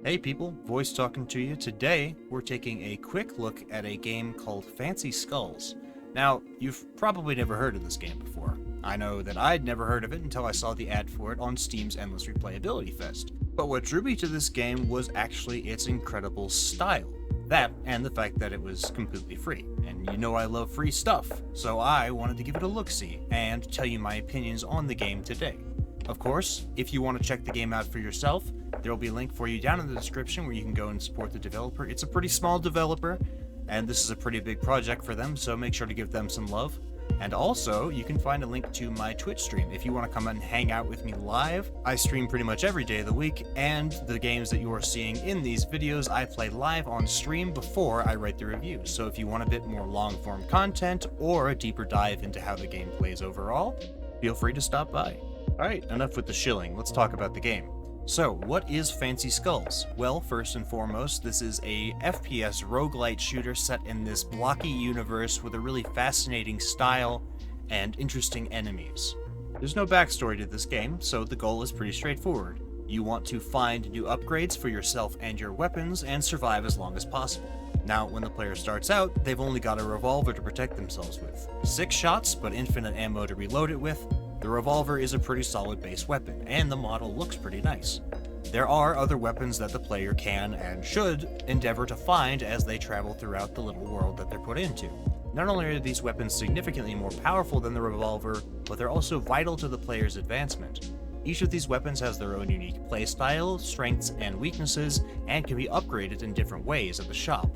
Hey people, Voice talking to you. Today, we're taking a quick look at a game called Fancy Skulls. Now, you've probably never heard of this game before. I know that I'd never heard of it until I saw the ad for it on Steam's Endless Replayability Fest. But what drew me to this game was actually its incredible style. That, and the fact that it was completely free. And you know I love free stuff, so I wanted to give it a look-see, and tell you my opinions on the game today. Of course, if you want to check the game out for yourself, there will be a link for you down in the description where you can go and support the developer. It's a pretty small developer, and this is a pretty big project for them, so make sure to give them some love. And also, you can find a link to my Twitch stream if you want to come and hang out with me live. I stream pretty much every day of the week, and the games that you are seeing in these videos I play live on stream before I write the reviews. So if you want a bit more long-form content, or a deeper dive into how the game plays overall, feel free to stop by. Alright, enough with the shilling, let's talk about the game. So, what is Fancy Skulls? Well, first and foremost, this is a FPS roguelite shooter set in this blocky universe with a really fascinating style and interesting enemies. There's no backstory to this game, so the goal is pretty straightforward. You want to find new upgrades for yourself and your weapons and survive as long as possible. Now, when the player starts out, they've only got a revolver to protect themselves with. 6 shots, but infinite ammo to reload it with. The revolver is a pretty solid base weapon, and the model looks pretty nice. There are other weapons that the player can and should endeavor to find as they travel throughout the little world that they're put into. Not only are these weapons significantly more powerful than the revolver, but they're also vital to the player's advancement. Each of these weapons has their own unique playstyle, strengths, and weaknesses, and can be upgraded in different ways at the shop.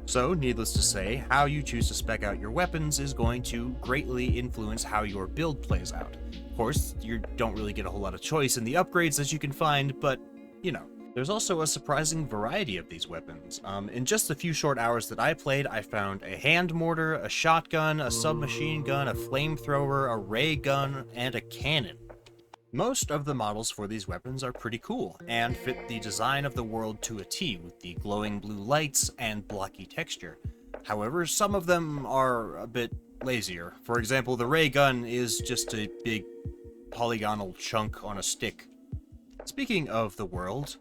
So, needless to say, how you choose to spec out your weapons is going to greatly influence how your build plays out. Of course, you don't really get a whole lot of choice in the upgrades that you can find, but, you know. There's also a surprising variety of these weapons. In just the few short hours that I played, I found a hand mortar, a shotgun, a submachine gun, a flamethrower, a ray gun, and a cannon. Most of the models for these weapons are pretty cool, and fit the design of the world to a T with the glowing blue lights and blocky texture. However, some of them are a bit lazier. For example, the ray gun is just a big polygonal chunk on a stick. Speaking of the world,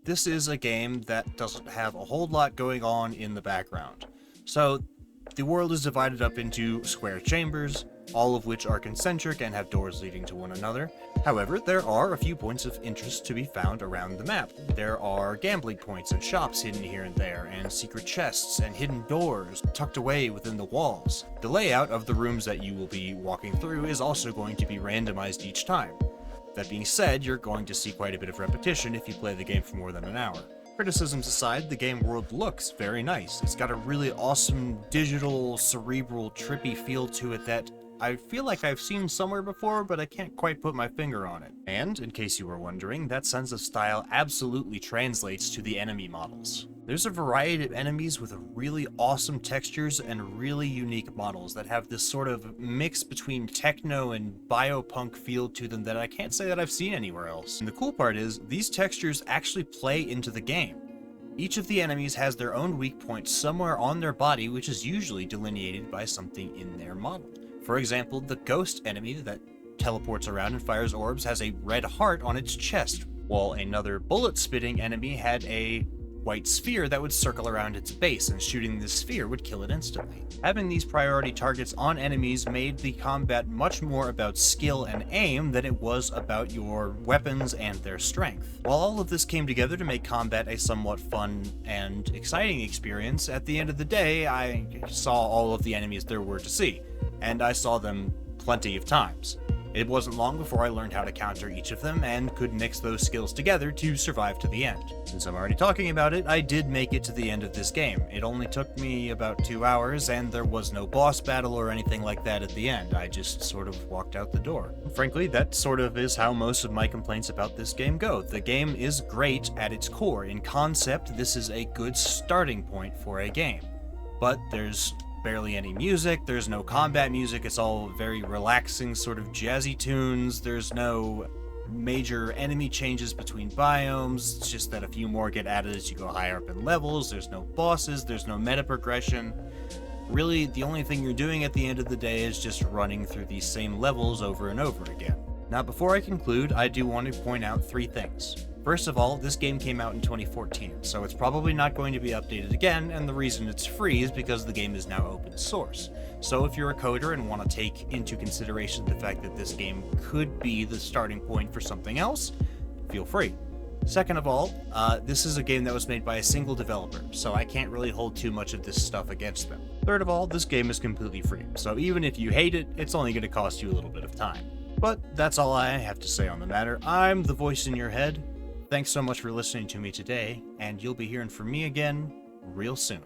this is a game that doesn't have a whole lot going on in the background. So, the world is divided up into square chambers, all of which are concentric and have doors leading to one another. However, there are a few points of interest to be found around the map. There are gambling points and shops hidden here and there, and secret chests and hidden doors tucked away within the walls. The layout of the rooms that you will be walking through is also going to be randomized each time. That being said, you're going to see quite a bit of repetition if you play the game for more than an hour. Criticisms aside, the game world looks very nice. It's got a really awesome, digital, cerebral, trippy feel to it that I feel like I've seen somewhere before, but I can't quite put my finger on it. And, in case you were wondering, that sense of style absolutely translates to the enemy models. There's a variety of enemies with really awesome textures and really unique models that have this sort of mix between techno and biopunk feel to them that I can't say that I've seen anywhere else. And the cool part is, these textures actually play into the game. Each of the enemies has their own weak point somewhere on their body, which is usually delineated by something in their model. For example, the ghost enemy that teleports around and fires orbs has a red heart on its chest, while another bullet-spitting enemy had a white sphere that would circle around its base, and shooting this sphere would kill it instantly. Having these priority targets on enemies made the combat much more about skill and aim than it was about your weapons and their strength. While all of this came together to make combat a somewhat fun and exciting experience, at the end of the day, I saw all of the enemies there were to see, and I saw them plenty of times. It wasn't long before I learned how to counter each of them and could mix those skills together to survive to the end. Since I'm already talking about it, I did make it to the end of this game. It only took me about 2 hours, and there was no boss battle or anything like that at the end. I just sort of walked out the door. Frankly, that sort of is how most of my complaints about this game go. The game is great at its core. In concept, this is a good starting point for a game. But there's barely any music, there's no combat music, it's all very relaxing sort of jazzy tunes, there's no major enemy changes between biomes, it's just that a few more get added as you go higher up in levels, there's no bosses, there's no meta progression. Really, the only thing you're doing at the end of the day is just running through these same levels over and over again. Now, before I conclude, I do want to point out 3 things. First of all, this game came out in 2014, so it's probably not going to be updated again, and the reason it's free is because the game is now open source. So if you're a coder and want to take into consideration the fact that this game could be the starting point for something else, feel free. Second of all, this is a game that was made by a single developer, so I can't really hold too much of this stuff against them. Third of all, this game is completely free, so even if you hate it, it's only going to cost you a little bit of time. But that's all I have to say on the matter. I'm the voice in your head. Thanks so much for listening to me today, and you'll be hearing from me again real soon.